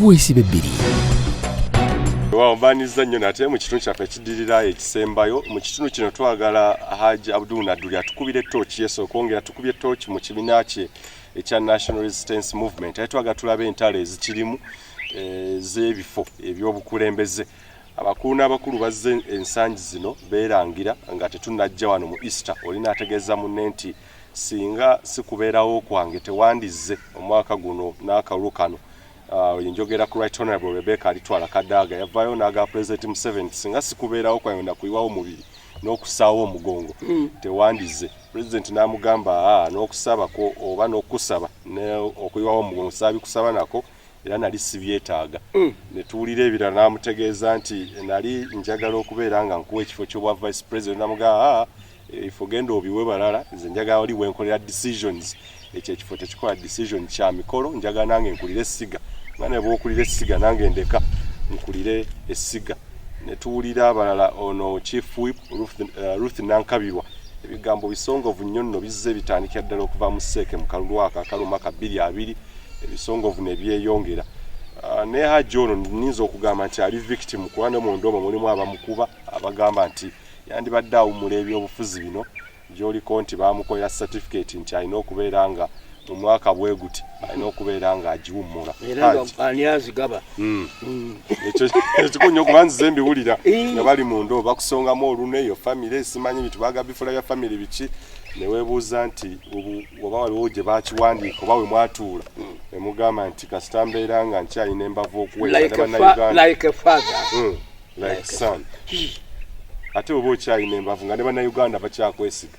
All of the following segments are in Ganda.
kuweesiba ebbiri. Wambaniza nnyo nate mu kitundu kyaffe ekiddirira ekisembayo mu kitundu kino twagala Haji Abdul Naduli atukubire ettooki okwongera tukubye ettooki mu kibiina kye ekya National Resistance Movement ate twagala tulabe entalo ezikirimu z'ebifo ebyobukulembeze. Abakulu n'abakulu bazze ensangi zino beerangira nga tetunnajja wano mu Easter olina ategeeza munne nti singa sikubeerawo kwange tewandizze omwaka guno n'akalulu kano. Njogera ku Right Honorable Rebecca alitwala Kadaga yavaayo n'aga President Museveni singa sikubeerawo kwange nakuyiwawo omubiri n'okusaawo omugongo tewandize. President n'amugamba n'okusabako oba n'okusaba okuyiwawo omugongo saabikusaba nako era nali sibyetaaga. Ne tuwulira ebirala n'amutegeeza nti nali njagala okubeera nga nkuwa ekifo ky'obwa Vice President n'amugamba ifo genda obiwe balala nze njagala oli wenkolera decisions ekyo ekifo tekikola decision kya mikolo njagala nange nkulire essiga nga ne bw'okulira essiga nange ndeka nkulire essiga. Ne tuwulira abalala ono Chief Whip Ruth Nankabirwa ebigambo bisongovu nnyo nno bizze bitandikira ddala okuva mu Seeke mu kalulu ako akaluma ka 2-2 ebisongovu ne byeyongera. Ne Haji ono nninza okugamba nti ali victim kuba ne mu Ndoma mulimu abamukuba abagamba nti yandibadde awummula ebyobufuzi bino gy'oliko nti baamukolera certificate nti alina okubeera nga mu mwaka bwe guti alina okubeera nga agiwummula. Ani azigaba? Ekikulu nnyo okuba nzize mbiwulira nga bali mu ndo bakusongamu olune eyo famire simanyi bitu bagabifula bya famire biki ne weebuuza nti oba waliwo gye baakiwandiika oba we mwatuula ne mugamba nti kasita mbeera nga nkyalina embavu okuwera like a father like son. Ate oba okyalina embavu nga ne bannayuganda bakyakwesiga.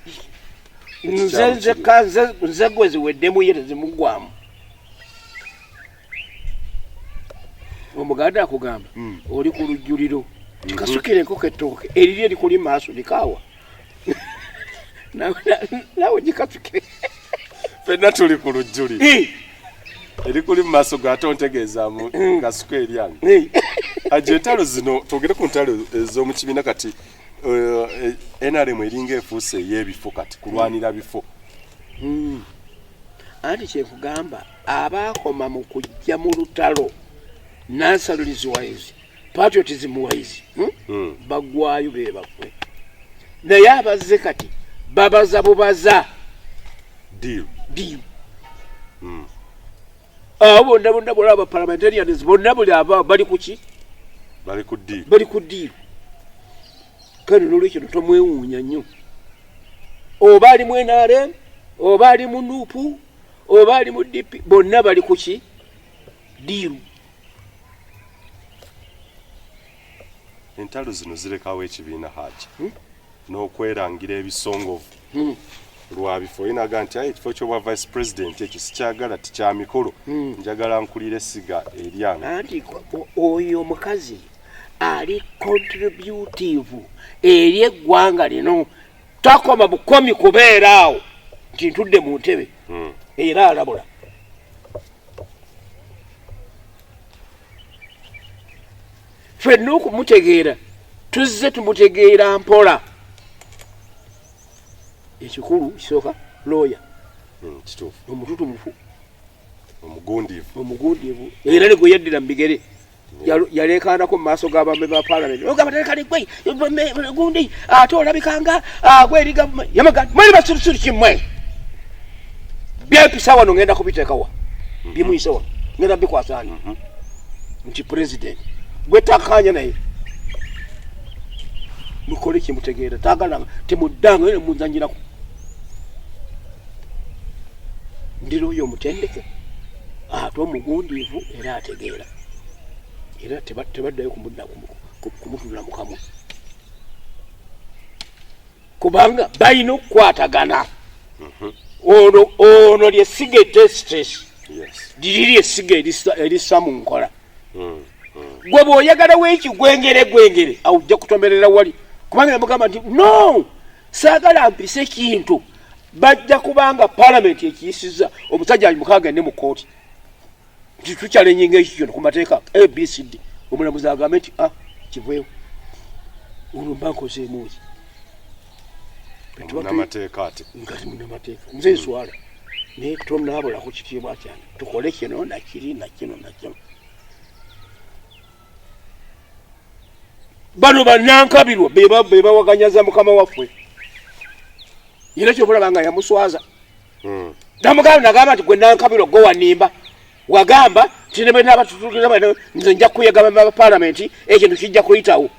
Nze gwe ziweddemu ye tezimugwamu. Omuganda akugamba oli ku lujjuliro tikasukire enkoko ettooke eriri erikuli maaso likaawa nawe gikasukire ffenna tuli ku lujjuliro erikuli mu maaso gaate ontegeezaamu kasuka eryange. Aje entalo zino twogere ku ntalo ez'omu kibiina kati NRM eringa efuuse ey'ebifo kati kulwanira bifo. Anti kyekugamba abaakoma mu kujja mu lutalo nationalism wise patriotism wise bagwayo be bakwe naye abazze kati babaza bubaza deal bonna bwolaba parliamentarians bonna buli aba bali kuki bali ku deal kano nolwekyo tomwewuunya nnyo oba ali mu NRM oba ali mu NUP oba ali mu DP bonna bali kuki deal. Entalo zino zirekawo ekibiina Haji n'okwerangira ebisongovu lwa bifo inaga nti ekifo ky'obwa Vice President ekyo sikyagala tikya mikolo njagala nkulira essiga eryange. Anti oyo omukazi ali contributive eri eggwanga lino takoma bukomi kubeera awo nti ntudde mu ntebe era alabula. Fenna okumutegeera tuzze tumutegeera mpola. Ekikulu kisooka lawyer kituufu omututumufu omugundiivu era ne gwe yaddira mu bigere yaleekaanako mu maaso g'abambe ba parliament ogamba terekani gwe gundi ate olabikanga gweri gavumenti yamaga mwali basirisiri kimwe byempisa wano ngenda kubiteekawa bimuyise wano ngenda bikwasaani nti president gwe takanya naye mukole kimutegeera tagala temuddanga ne muzanyirako ndiro yo mutendeke ate omugundiivu era ategeera era tebaddayo kumutulira mukamwe kubanga balina okukwatagana. Ono lyessiga edestres liri lyessiga erissa mu nkola. Gwe bw'oyagala gwengere awo ojja kutomerera wali kubanga namugamba nti no saagala mpise kintu bajja kubanga parliament ekiyisizza omusajja ali mukaaga ne mu kooti nti tukyalenyenga ekyo kyona ku mateeka ABCD omulamuzi agambe nti kiveewo olwo mba nkozeemuuki munamateeka ati ngati munamateeka nze nswala naye tonaabulako kitiibwa kyange tukole kino nakiri nakino nakino bano bannankabirwa be bawaganyaza mukama waffe era kyokulaba nga yamuswaza namugamba nagamba nti gwe nankabirwa gwe wanimba wagamba tinebwenabatutuaa nze nja kuyegama abapalamenti ekintu kijja kuyitawo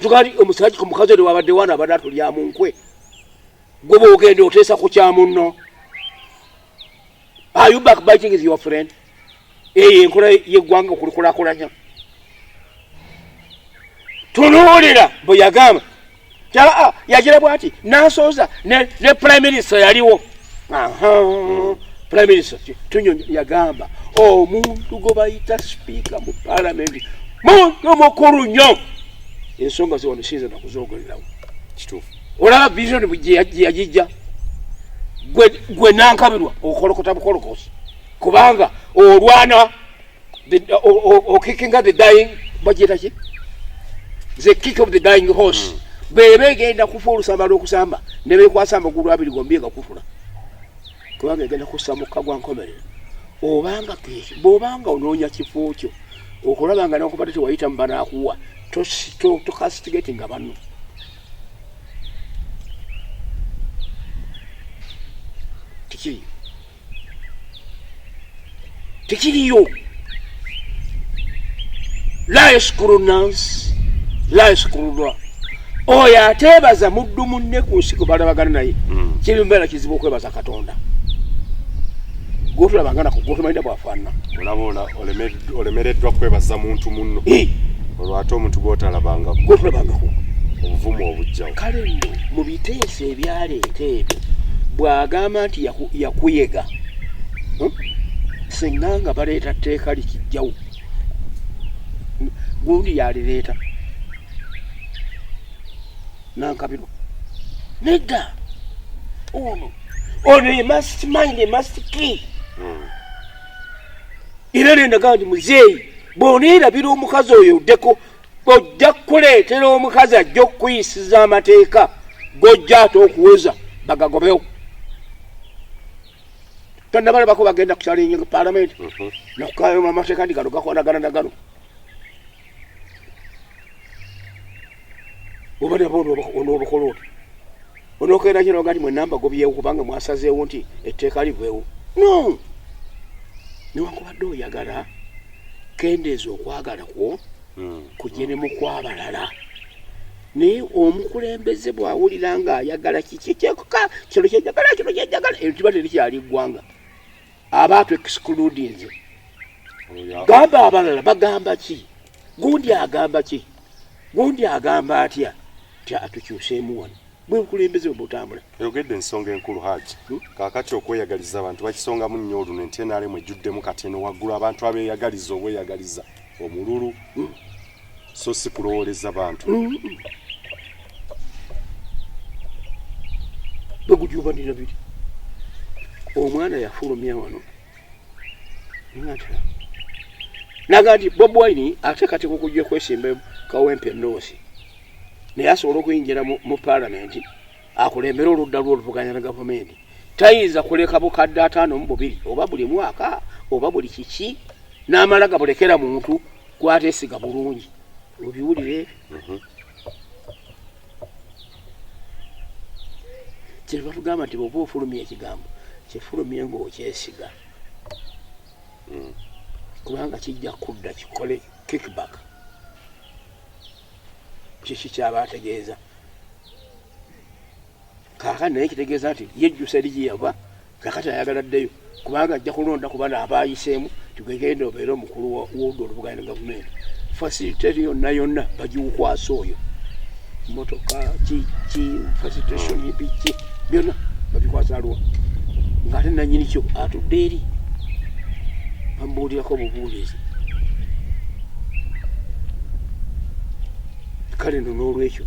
tugali omusajja omukazi oli wabadde wana abadde atulya mu nkwe gwe bwogenda oteesa ku kya munno. Are you backbiting is your friend? Enkola yeggwanga okulikulakulanya tunuulira bwe yagamba yagira bwati nasooza ne prime minister yaliwo prime minister tunyonyo yagamba omuntu gwe bayita speaker mu parliament muntu mukulu nnyo ensonga ziwano sinza nakuzogolerawo kituufu olaba vision gye yagijja gwe nankabirwa okolokota bukolokosi kubanga olwana okikinga the dying bagiyita ki the kick of the dying horse bebe egenda kufa olusamba lw'okusamba ne beekwasa amagulu abiri gombi gakufula kubanga egenda kussa mukka gwa nkomerero obanga keki bw'obanga onoonya kifo kyo okulaba nga newankubadde tewayita mu banaakuwa tokasitigatinga banno tekiriyo la yashkuru nnas la yashkurullah oyo ateebaza muddu munne ku nsi balabagana naye kiri mbeera kizibu okwebaza katonda gotulabangana gotumalira bwafaanana olaba olemereddwa kwebaza muntu munno olwo ate omuntu gotalabangako gotulabangako obuvumu obujjawo kale nno mu biteeso ebyaleeta ebyo bw'agamba nti yakuyega singa nga baleeta tteeka likijjawo gundi yalireeta nankabirwa nedda ono ye must mind ye must key era nendagaa nti muzeeyi bw'oneerabira omukazi oyo oddeko ojja kuleetera omukazi ajja okukuyisiza amateeka gojja ate okuweza bagagobewo tonnabalabako bagenda kukyalinya palamenti nokukayo amateeka ndi gano gakonagana nagano oba nabo onoobukola oti onookeera kino nga nti mwenamba gobyewo kubanga mwasazeewo nti etteeka liveewo no newankubadde oyagala kendeeza okwagala kwo kujje ne mukwabalala naye omukulembeze bw'awulira ng'ayagala kiki kyekuka kino kyejagala kino kyejagala entiba terikyali ggwanga aba atu-excludinze gamba abalala bagamba ki gundi agamba ki gundi agamba atya ti atukyuseemu wano bwe bukulembeze bwe butambula oyogedde ensonga enkulu Haji kaakati okweyagaliza abantu bakisongamu nnyo oluno entenaalemu ejjuddemu kateno waggulu abantu abeeyagaliza obweyagaliza omululu so si kulowooleza bantu begujuba ndina biri omwana yafulumya wano naga nti Bobi Wine ateekateeka okujja kwesimba Kawempe North naye asobola okuyingira mu palamenti akulembera oludda lw'oluvuganya na gavumenti tayinza kuleka bukadde 52 oba buli mwaka oba buli kiki n'amala gabulekera muntu gwateesiga bulungi obiwulire kye batugamba nti bw'oba ofulumya ekigambo kifulumye ng'okyesiga kubanga kijja kudda kikole kickback kiki kyaba ategeeza kaakati naye kitegeeza nti yejjusa eri gyeyava kakati ayagala ddeyo kubanga ajja kulonda kubana abaayiseemu tigegenda obeera omukulu w'oludda oluvuganya ne gavumenti facilitati yonna yonna bagiwukwasa oyo motoka kiki facilitation biki byonna babikwasa aluwa ng'ate nannyini kyo atudde eri bamubuulirako obubuulizi kale nno n'olwekyo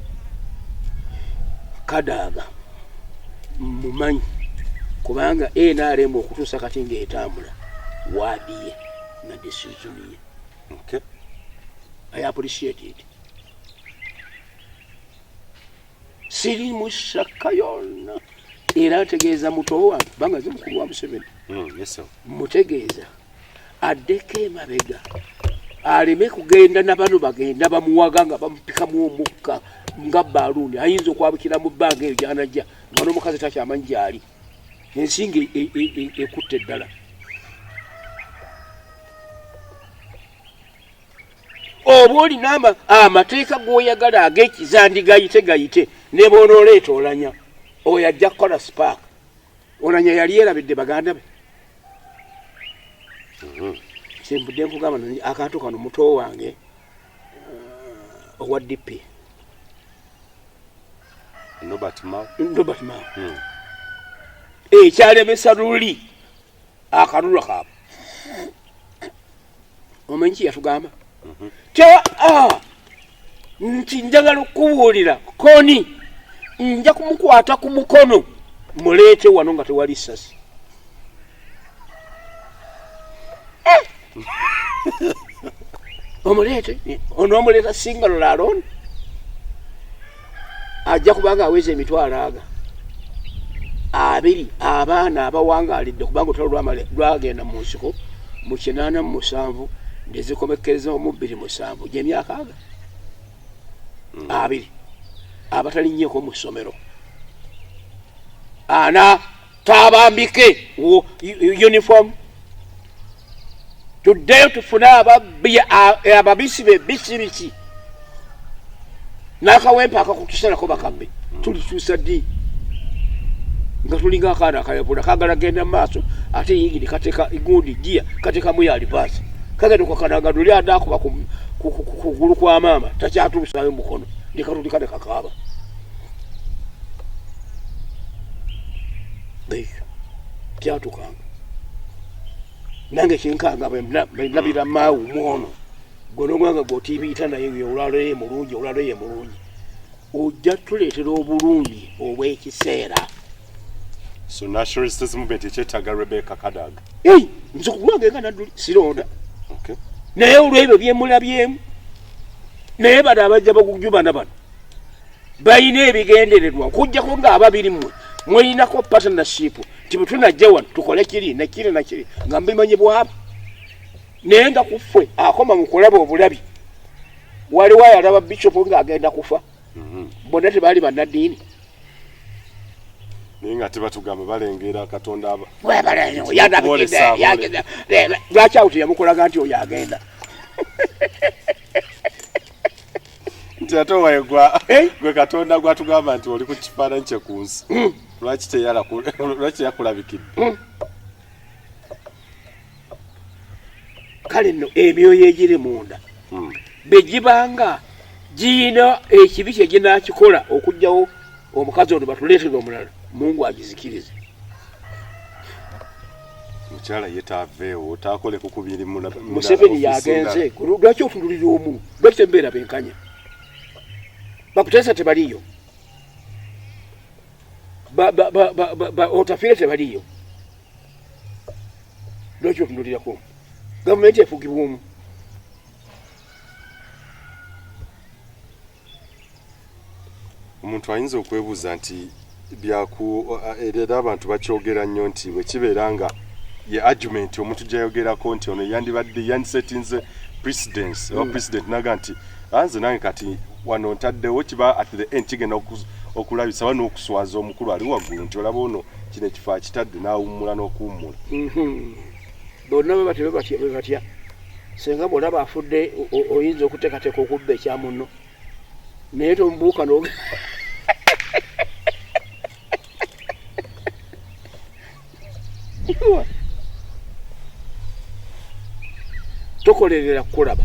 kadaaga mumanyi kubanga NRM okutuusa kati ng'etambula waadiye na decision ye I appreciate it siri mu shaka yonna era ntegeeza muto wange kubanga nze mukulu wa Museveni mutegeeza addeko emabega aleme kugenda na bano bagenda bamuwaga nga bamupikamu omukka nga baluni ayinza okwabukira mu bbanga eyo gyanajja nga n'omukazi takyamanyi gyali ensinga ekutte eddala oba olina amateeka g'oyagala ag'ekizandigayite gayite ne b'onooleeta olanya oyo ajja kukola spark olanya yali yerabidde baganda be kyembudde nkugamba akantu kano muto wange owa DP Robert Mao ekyalemesa luli akalulu kaabo omanyi ki yatugamba nti njagala okubuulira koni nja kumukwata ku mukono muleete wano nga tewali ssasi omuleete onoomuleeta singa alone ajja kubanga aweza emitwalo aga 2 abaana abawangaalidde kubanga olutalo lwagenda mu nsiko mu 87 ndezikomekereza mu 27 gy'emyaka aga 2 abatalinnyeko mu ssomero ana tabambike uniform tuddeyo tufune ababisi bebisi biki n'akawempe akakutusalako bakambe tulikyusa ddi nga tulinga akaana akayabula kagala genda mu maaso ate yingiri kateka igundi gia katekamu ya libaasi kagenda kwakanaga luli adaakuba kugulu kwa maama takyatuusayo mukono ndikatulika ne kakaaba kyatukanga nange kinkanga bwenabira maawu mwono gonogwanga gotiibiyita naye olwaloye mulungi olwaloye mulungi ojja tuleetera obulungi obw'ekiseera. So National Resistance Movement ekyetaaga Rebecca Kadaga nze kulwange nga nadduli sironda naye olwebyo byemulabyemu naye bano abajja bakujubana bano balina ebigendererwa okujjako nga ababiri mmwe mulinako partnership nti bwe tunajja wano tukole kiri nakiri nakiri nga mbimanyi bwaba naye nga kuffe akoma mu kulaba obulabi waliwo ayalaba bishop ng'agenda kufa bonna tebaali bannaddiini naye nga tebatugamba balengera Katonda lwaki awo teyamukolaga nti oyo agenda nti ate gwe Katonda gwatugamba nti oli ku kifaananyi kye ku nsi lwaki teyakulabikidde kale nno emyoyo egiri munda bwe gibanga giyina ekibi kye ginakikola okugjawo omukazi ono batuleetera omulala Mungu agizikirize mukyala yetaaveewo otaakole kukubiri Museveni yagenze lwaki otundulira omu lwaki tembeera benkanya bakuteesa tebaliyo otafiire tebaliyo lwaki otundulirako gavumenti efugibwa omu omuntu ayinza okwebuuza nti era abantu bakyogera nnyo nti bwe kibeera nga ye argument omuntu gyayogerako nti ono yandisetinze precedence oba president naga nti anze nange kati wano ntaddewo kiba at the end kigenda okulabisa oba n'okuswaza omukulu ali waggulu nti olaba ono kino ekifo akitadde n'awummula n'okuwummula bonna bwe batya senga bw'olaba afudde oyinza okuteekateeka okubba ekya munno naye tomubuuka tokolerera kukulaba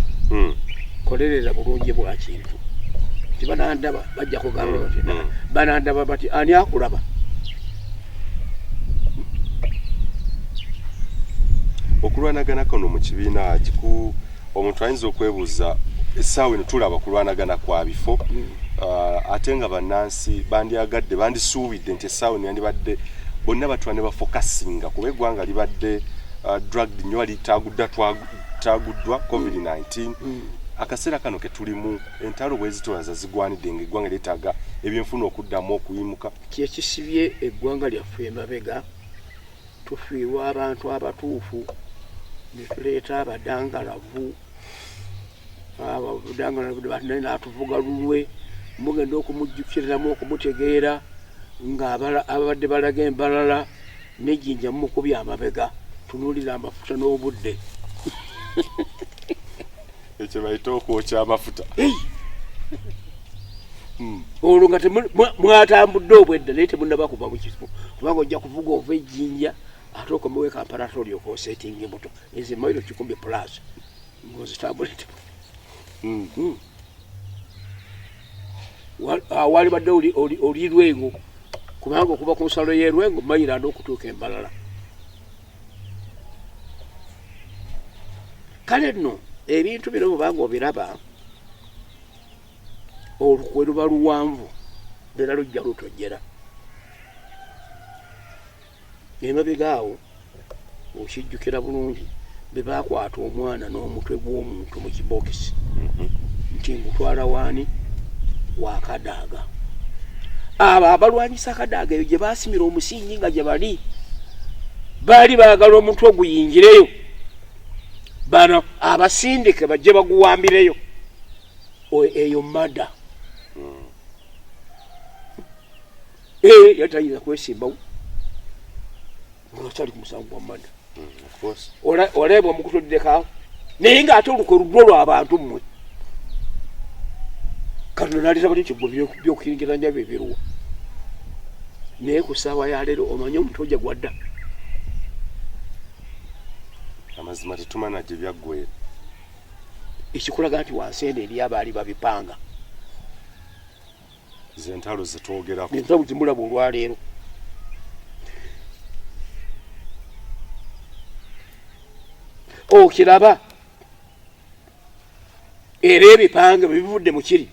kolerera bulungi bwa kintu nti banandaba bajja kugamba bati banandaba bati ani akulaba okulwanagana kano mu kibiina omuntu ayinza okwebuuza essaawa eno tulaba kulwanagana kwa bifo ate nga bannansi bandyagadde bandisuubidde nti essaawa eno yandibadde bonna batula ne bafokasinga kuba eggwanga libadde drugged nnyo taguddwa COVID-19 akaseera kano ke tulimu entalo bwe zitolaza zigwanidde ng'eggwanga lyetaaga ebyenfuna okuddamu okuyimuka kyekisibye eggwanga lyaffe emabega tufiirwa abantu abatuufu ne tuleeta abadangalavu naye n'atuvuga lulwe mugenda okumujjukiriramu okumutegeera nga abadde balaga embalala nejjinja mumukubya amabega tunuulira amafuta n'obudde ekyo bayita okwokya amafuta olwo nga mwatambudde obwedda naye temunnaba kuva mu kizibu kubanga ojja kuvuga ova ejjinja ate okomewo Kampala olyoka oseetinga embuto ezo emairo 100 plus ng'ozitambulete wali badde oli Lwengo kubanga okuva ku nsalo y'e Lwengo mayiro n'okutuuka embalala. Kale nno ebintu bino bwebanga obiraba olukwe luba luwanvu era lujja lutojjera emabega awo okijjukira bulungi be baakwata omwana n'omutwe gw'omuntu mu kibokisi nti ngutwala waani wa Kadaaga. Abo abalwanyisa Kadaaga eyo gye baasimira omusingi nga gye baali baagala omutwe oguyingireyo bano abasindike bajje baguwambireyo eyo mada yatayinza kwesimbawo ngakyali ku musango gwa mada oleeba omukutuddekaawo naye ng'ate olukwe ludwo lw'abantu mmwe kano nalira bali kigwo byokuyingiranya byebiruwa naye ku ssaawa ya leero omanye omuntu ojja gwadda amazima tetumana gye byaggwera ekikulaga nti wansi eno eri abaali babipanga zentalo zetwogerako entalo zimulaba olwaleero okiraba era ebipanga bibivudde mu kiri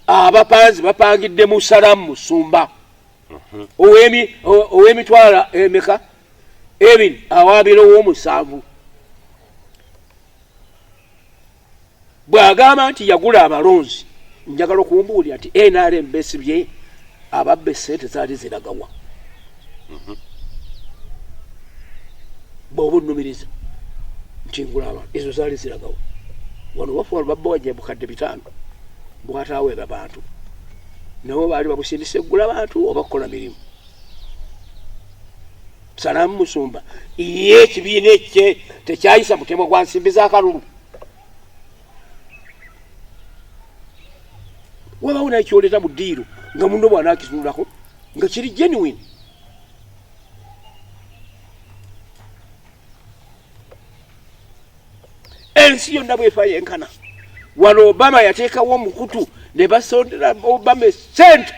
abapanzi bapangidde mu Salamu Musumba ow'emitwalo emeka 2 awaabiro w'omusanvu bw'agamba nti yagula abalonzi njagala okumbuulira nti NRM besibye ababbe ssente zaali ziragawa bw'oba onnumiriza nti ngula abantu ezo zaali ziragawa wano wafuwalo babba wajja bukadde 5 bwataaweera bantu nabo baali babusindisa eggula bantu oba kukola mirimu. Salamu Musumba ye ekibiina ekye tekyayisa mutemo gwa nsimbi z'akalulu wabawo naye kyoleta mu ddiiro nga muno bw'anaakitunulako nga kiri genuine. Ensi yonna bwefa yenkana wano Obama yateekawo omukutu ne basondera Obama essente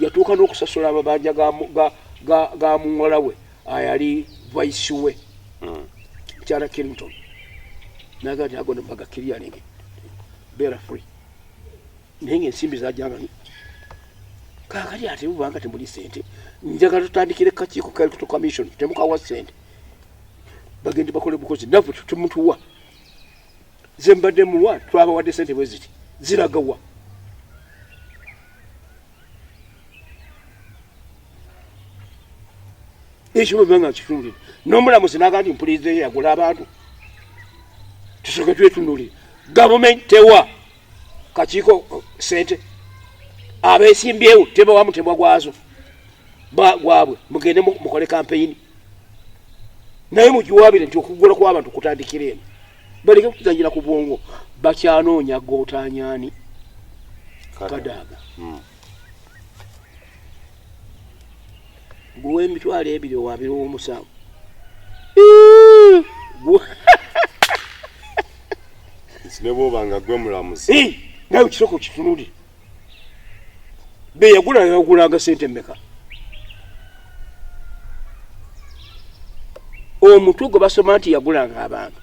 yatuuka n'okusasula amabanja ga muwala we ayali vice we Mukyala Clinton naga nti agona mbaga clearing beera free naye ng'ensimbi zajjanga kaakali ate bubanga temuli ssente njagala tutandikire kakiiko ka Electoral Commission temukawa ssente bagende bakole bukozi naffe tumutuwa ze mbadde muwa twabawadde ssente bwe ziti ziragawa ekyo bwebanga kitunulire n'omulamuzi naga nti mpulirize yagula abantu tusooke twetunulire gavumenti tewa kakiiko ssente abeesimbyewo tebawa mutemwa gwazo gwabwe mugende mukole kampeyini naye mugiwaabire nti okugula kw'abantu kutandikira eno baleke kutuzanyira ku bwongo bakyanoonya gootaanyaani Kadaaga guwe emitwalo 2 owaabiro w'omusanvu ne bw'obanga gwe mulamuzi nawe kisoko kitunulire be yagulanga ssente mmeka omutwe gwe basoma nti yagulanga abantu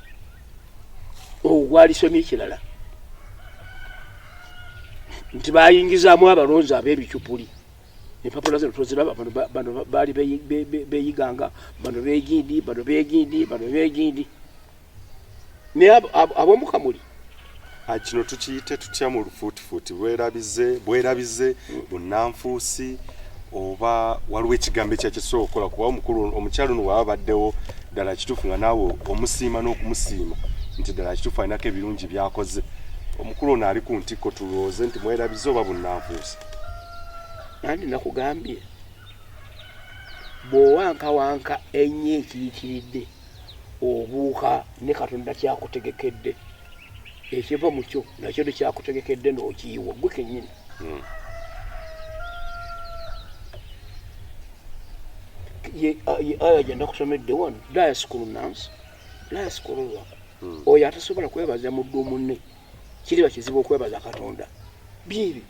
ogwalisomye ekirala nti bayingizaamu abalonzi ab'ebicupuli empapula zino toziraba bano baali beeyiganga bano beegindi naye ab'omukamuli kino tukiyite tutya mu lufuutifuuti bwerabize bunnanfuusi oba waliwo ekigambo ekyakisobola okukola kuba omukulu omukyalo ono waba baddewo ddala kituufu nga naawe omusiima n'okumusiima nti ddala kituufu alinako ebirungi byakoze. Omukulu ono ali ku ntikko tulowooze nti mwerabize oba bunnanfuusi. Nandi nakugambye bw'owankawanka ennyo ekiyitiridde obuuka ne Katonda kyakutegekedde ekiva mu kyo nakyo tekyakutegekedde n'okiyiwa gwe kennyini. Ye aya gye ndakusomedde wano diaskulu nansi diaskulu oyo atasobola kwebaza muddu munne kiriba kizibu okwebaza Katonda bibi.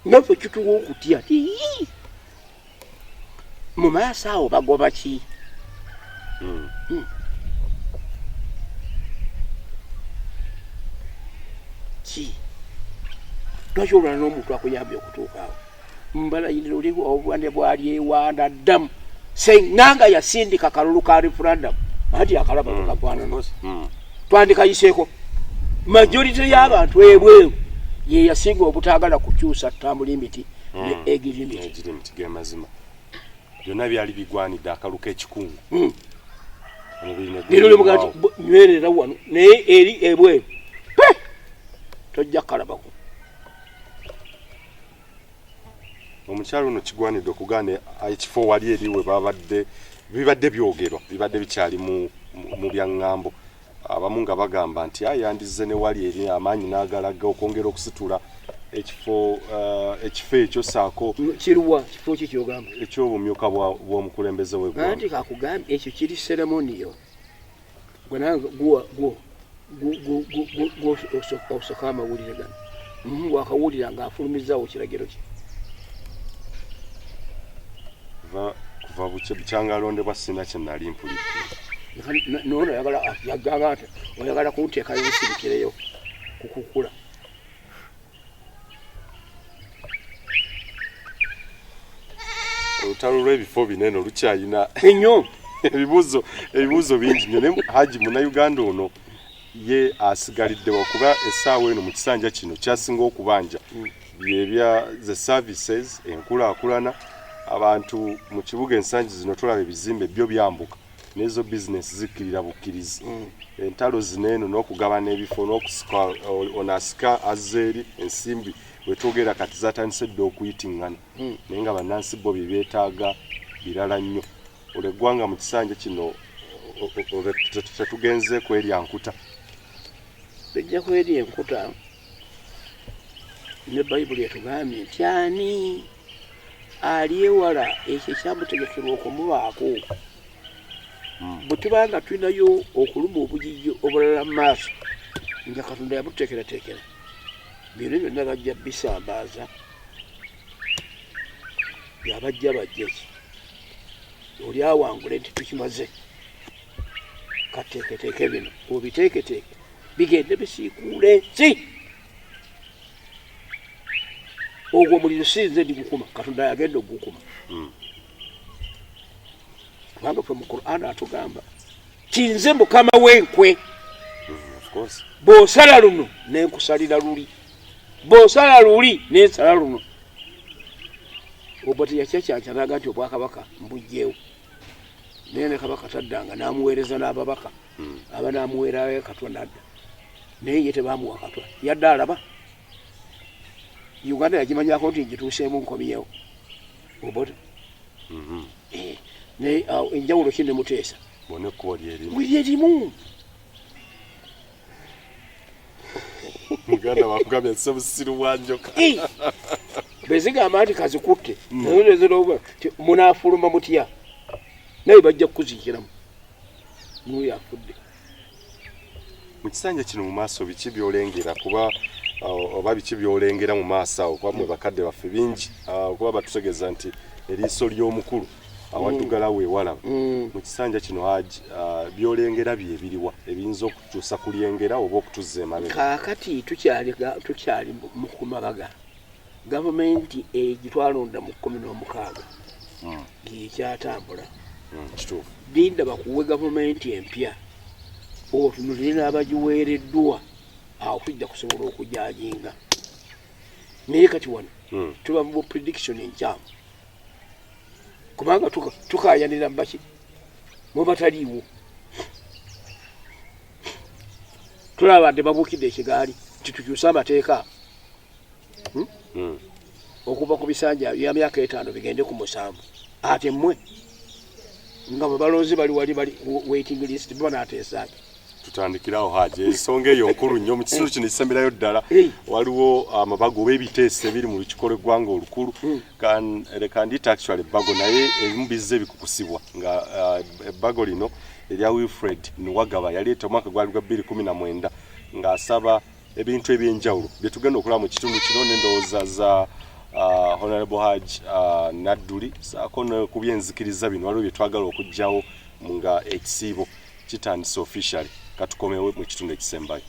Naffe kituwa okutya mu maaso awo bagoba ki? Ki lwaki olwana n'omuntu akuyambye okutuuka awo mbalayirira oli obwande bwali ewanda ddamu seŋŋanga yasindika kalulu ka referendum anti akalaba tukafaanana twandikayiseeko majority y'abantu ebweru ye yasinga obutaagala kukyusa ttamu limiti ne egi limiti gemazima byonna byali bigwanidde akaluka ekikungu. Lero mugati nywerera wano naye eri ebweru tojja kalabako. Omukyalo ono kigwanidde okugaana ekifo wali eriwe bibadde byogerwa bibadde bikyali mu byaŋŋambo. Abamu nga bagamba nti yandize ne wali eri amaanyi n'agalaga okwongera okusitula ekifo ekyo saako kiruwa kifo kikyogamba eky'obumyuka bw'omukulembeze w'eggwanga. Anti kakugambye ekyo kiri ceremoniyo gwe nange gwo osooka amawulire gano bw'akawulira ng'afulumizaawo kiragiro kye kuva bukyanga alondebwa sina kye nali mpulidde. Nono yagamba nti oyagala kunteekayo nsirikireyo kukukula. Olutalo lw'ebifo binene lukyayina ennyo ebibuuzo bingi nnyo. Ne Haji Munnayuganda ono ye asigaliddewo kuba essaawa eno mu kisanja kino kyasinga okubanja byebya the services enkulaakulana. Abantu mu kibuga ensangi zino tulaba ebizimbe byo byambuka n'ezo bizinesi zikkirira bukkirizi. Entalo zino eno n'okugabana ebifo n'okusika onasika azzeeri ensimbi wetwogera kati zatandise dde okuyitiŋŋana naye nga bannansi bo bye beetaaga birala nnyo. Olwo eggwanga mu kisanja kino tetugenze kwerya nkuta. Tujja kwerya enkuta ne Bayibuli etugambye nti ani ali ewala ekyo ekyamutegekerwa okumubaako. Bwe tubanga tulinayo okuluma obujijjo obulala mu maaso nga Katonda yabuteekerateekera byonna byonna bajja bisambaaza yabajja bajja ki oli awangule nti tukimaze kateeketeeke bino obiteeketeeke bigende bisiikuula ensi. Ogwo omuliro sinze ndigukuma Katonda yagenda ogukuma. Kubanga ffe mu Qur'an atugamba kinze Mukama w'enkwe bw'osala luno nenkusalira luli bw'osala luli nensala luno. Oba teyakyakyankanaga nti obwakabaka mbugjeewo naye ne kabaka taddanga n'amuweereza n'ababaka aba n'amuweerayo Katonda adda naye ye tebaamuwa Katonda yadde alaba. Uganda yagimanyako nti ngituuseemu nkomyewo oba naye enjawulo ki ne Muteesa bonna ekkubo lyerimu. Muganda bakugambye nti sebusiru bwa njoka bezigamba nti kazikutte naye munaafuluma mutya naye bajja kukuziikiramu n'oyo afudde. Mu kisanja kino mu maaso biki byolengera kuba oba biki byolengera mu maaso awo kuba mwe bakadde baffe bingi kuba batutegeeza nti eriiso ly'omukulu awaddugala weewalaba. Mu kisanja kino Haji byolengera bye biriwa ebiyinza okukyusa kulyengera oba okutuzza emabega. Kaakati tukyali mu kumabaga gavumenti egitwalonda mu 16 yekyatambula. Kituufu. Linda bakuwe gavumenti empya otunulire n'abagiweereddwa awo tujja kusobola okujajinga. Naye kati wano tuba mu prediction enkyamu kubanga tukayanira mbaki mubataliiwo tulabadde babuukidde ekigaali titukyusa amateeka okuva ku bisanja bya myaka 5 bigende ku 7 ate mmwe nga balonzi bali waiting list bonaateesaki tutandikirawo Haji ensonga eyo nkulu nnyo mu kitundu kino ekisemberayo ddala waliwo amabago oba ebiteeso ebiri mu lukikolo eggwanga olukulu leka ndiyita actually ebbago naye ebimu bizze bikukusibwa nga ebbago lino erya Wilfred Nuwagaba yaleeta omwaka gwali gwa 2019 ng'asaba ebintu ebyenjawulo bye tugenda okulaba mu kitundu kino n'endowooza za Honorable Haji Nadduli saako ne ku byenzikiriza bino waliwo bye twagala okugyawo nga ekisiibo kitandise officially katukomewo mu kitundu ekisembayo.